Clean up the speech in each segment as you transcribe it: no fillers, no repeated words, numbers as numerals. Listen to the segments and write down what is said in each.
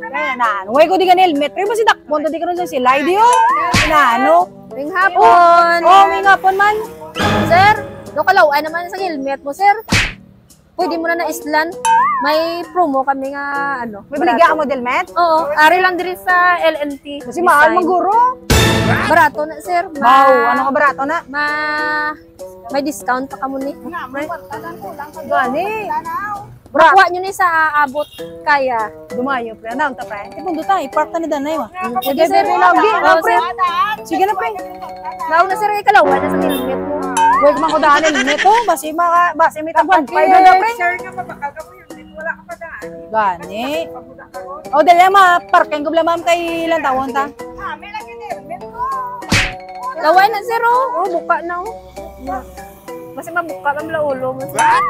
Kaya na, huwag ko di ka helmet. Pero ba si Dakpon, di ka rin sa silay, di yun? Na, ano? Ngayong hapon. Oo, may hapon man. Sir, ay naman sa helmet mo, sir. Pwede mo na na-islan. May promo kami nga, ano. May baligya ka mo helmet? Oo, ari lang din sa LNT. Kasi mahal maguro. Barato na, sir. Wow, ano ka barato na? May discount pa kamo ni. Gani. Makuha nyo ni sa aabot kaya. Dumayo, pre. Ano, ta, pre? Ipundo tayo, ipark ta ni Danay, wa. Sige, sir. Lagi, pre. Sige na, pre. Nauna na, sir, ikalawa na sa helmet mo. Huwag man ko daanin nito. Basi may tabuan. Pwede na, pre. Wala ka pa daan. Gani. O, dali ma, parking ko ma'am kay ilang tawon ta. May lagi na helmet ko. Laway na, sir, oh. Buka na, oh. Kasi mabuka kami la ulo mo, sir.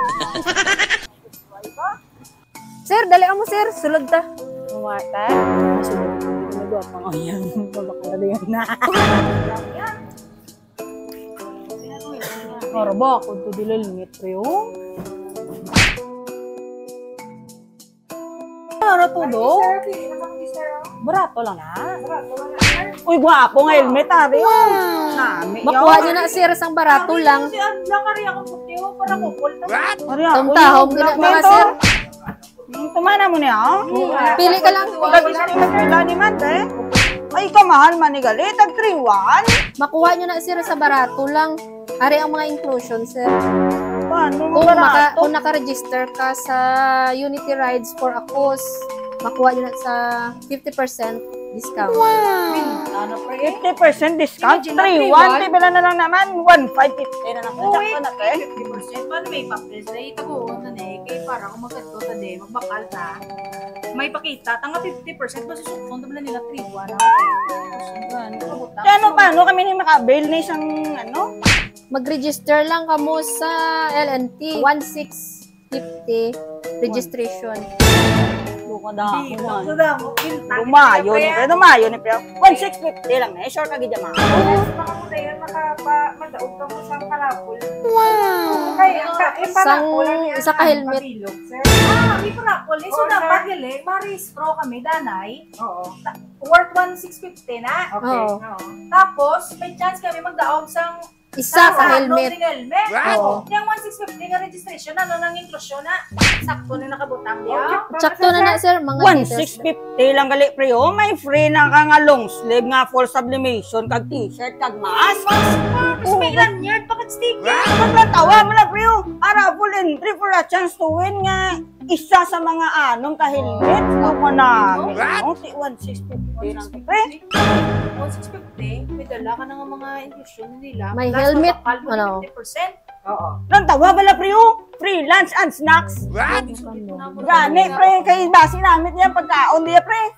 Sir, dali mo, sir. Sulod ta. Umata. Masulod. Nagawa pa nga yan. Mabakala na yan na. Karba, kung ito dililingit pre, oh. Ano to, do? Barato lang na. Uy, gwapo nga helmet, ari. Makuha nyo na, sir, sang barato lang. Nakari akong puti mo para kupol. Tumtahom nila mga, sir. Tumana mo niya, oh. Pili ka lang. Pila ni man, eh. Ay, kamahal man ni Gali. Tag 3-1. Makuha nyo na, sir, sa barato lang. Ari ang mga inclusion, sir. Paano mo barato? Kung naka-register ka sa Unity Rides for a cause, makuha nyo na sa 50% discount. Ano, 50% discount? 3-1. Tibila na lang naman. 1,550 na lang. Sakto na, pre. 50%. Paano may papres? Dahil taguon na eh. Kaya para kung magkadto na eh, magbakal ta. May pakita. Tanga 50%. Masusukson na nila 3-1. Kaya paano kami ni makabail na isang ano? Mag-register lang kamo sa LNT. 1,650 registration. Dumayo ni pre. Dumayo ni pre. 1,650 lang na. Sure ka gidya ma. Baka mo na yan, madaog ka mo sa kalapol. Wow! Kaya, isa ka helmet. May parapol. So, dapat gali, ma-restro kami, danay. Oo. Worth 1,650 na. Okay. Tapos, may chance kami magdaog sang isa ka helmet. Oo. Yung 1,650 nga registration, ano nang inclusion na? Sakto na nakabutang diya. Sakto na na, sir. Mga 1,650 lang gali pre. Oh, may free na ka nga long sleeve nga full sublimation kag t-shirt kag mask. Tapos may lanyard pa kag sticker. Maglantawa mo na pre. Ara full entry for a chance to win nga isa sa mga anong ka-helmet. Ako namin. Oh, 1,650 lang pre. 1,650, may dala ka na nga mga inclusion nila. May helmet, ano? 50%. Oo. Lantawa bala pre. Free lunch and snacks. Gani pre. Kay basi namin yan pagkaon diya pre.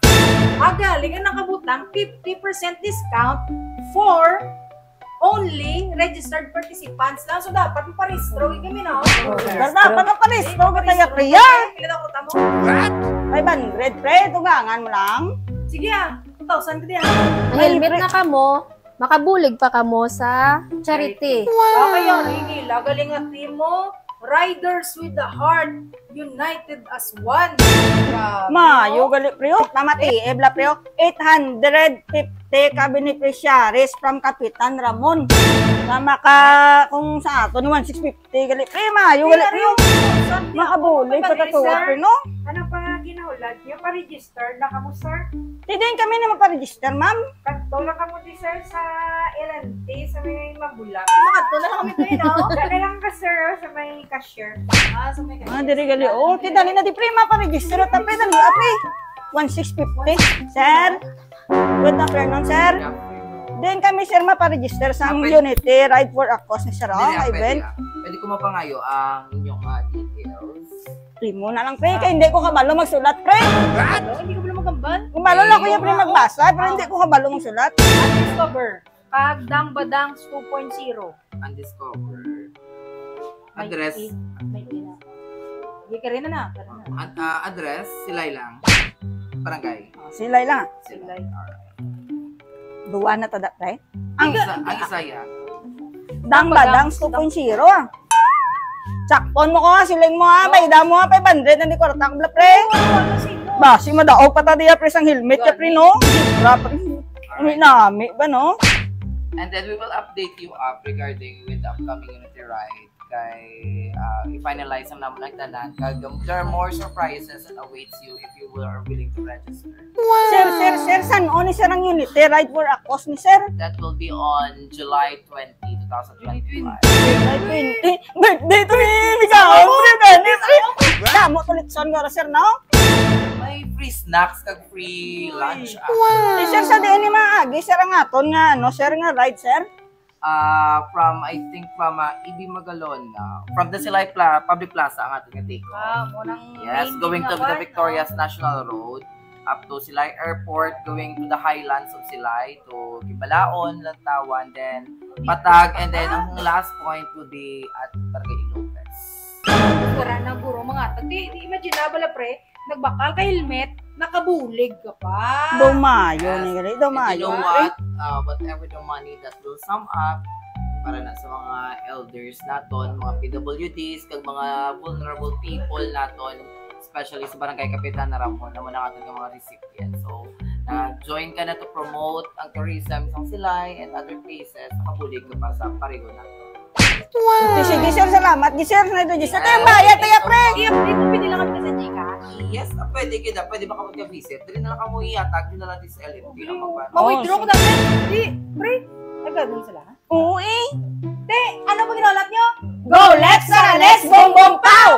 Galing ang nakabutang 50% discount for only registered participants lang. So, dapat maparistro kami na. Dapat maparistro ka tayo pre. Pila na kuta mo? 500 pre. Tugangan mo lang. Sige 2,000 ka diyan. Helmet na kamo, makabulig pa kamo sa charity. Okay yun, hingila. Galing ang team mo. Riders with the heart, united as one. Mayo gali priyo, namati ebla priyo, 850 ka beneficiaries from Kapitan Ramon. Tama ka kung sa ato ni 1,650 gali priyo, mayo gali priyo. Makabuloy pa tatuwa priyo, no? Ano pa nga ginahulad niyo? Pa-register na kamo, sir? Di din kami na maparegister, ma'am. Kanto na kamo di, sir, sa LNT, sa may magulang. Kanto na kami doon, no? Kaya lang ka, sir, sa may cashier. Sa may cashier. Diri gali, oh, tidali na di priyo, maparegister at tapay, dali, apri. 1,650, sir. Good afternoon, sir. Then kami, sir, maparegister sa Unity Ride for a Cause ni Sir, event. Pwede ko mapangayo ang inyong details. Pre mo na lang, pre. Kaya hindi ko kabalo magsulat, pre. Hindi ko pala magambal. Kumalo lang ko yung pre magbasa, pero hindi ko kabalo magsulat. Undiscover. Kagdang Badangs 2.0. Undiscover. Address. May ina. Hindi ka rin na. Address, Silay lang. Barangay. Silay lang. Silay. Duwa na tada, pre. Ang Isaya. Dang Badangs 2.0, Sakpon mo ko ha, siling mo ha, may mo ha, 500 na di kwarta ko, pre. Ba, si madaog pa ta diya pre sang helmet ya pre no. Sobra pre. Umi nami ba no? And then we will update you up regarding with the upcoming Unity Ride. Kay i-finalize ang naman ang tanan. There are more surprises that awaits you if you are willing to register. Sir, san oni sir ang Unity Ride for a cause ni sir? That will be on July 20, 2025. July 20. Birthday to ni Mikaw. Pre gani pre. Damo tulit son gora sir no? May free snacks kag free lunch. Sir sa di ni maagi sir ang aton nga no sir nga ride sir. From I think from EB Magalon, from the Silay Public Plaza ang ating take. Munang Yes, going to the Victoria's National Road up to Silay Airport, going to the highlands of Silay to Gibalaon, Lantawan, then Patag, and then ang last point will be at Barangay Lopez. Pura na guro mga tati. Imagine na bala pre, nagbakal ka helmet, nakabulig ka pa. Dumayo ni gali, And dumayo. you know what? Whatever the money that will sum up para na sa mga elders naton, mga PWDs, kag mga vulnerable people naton, especially sa Barangay Kapitan na Ramon, naman ang ating mga recipients. So, join ka na to promote ang tourism sa Silay and other places. Nakabulig ka pa sa parigo nato. Sige sir, salamat. Gisir na ito. Gisir tayo bayad tayo pre. I-update mo pinilangan ka sa Gcash. Yes, pwede kita. Pwede ba ka magka-visit? Dali na lang ka mo iatag, din na lang din sa LMP ang magpano. Ma-withdraw ko dati. Di, pre, nagagawin sila ha? Oo eh. Te, ano ba ginawalat nyo? Go, let's Sara, let's boom boom pow!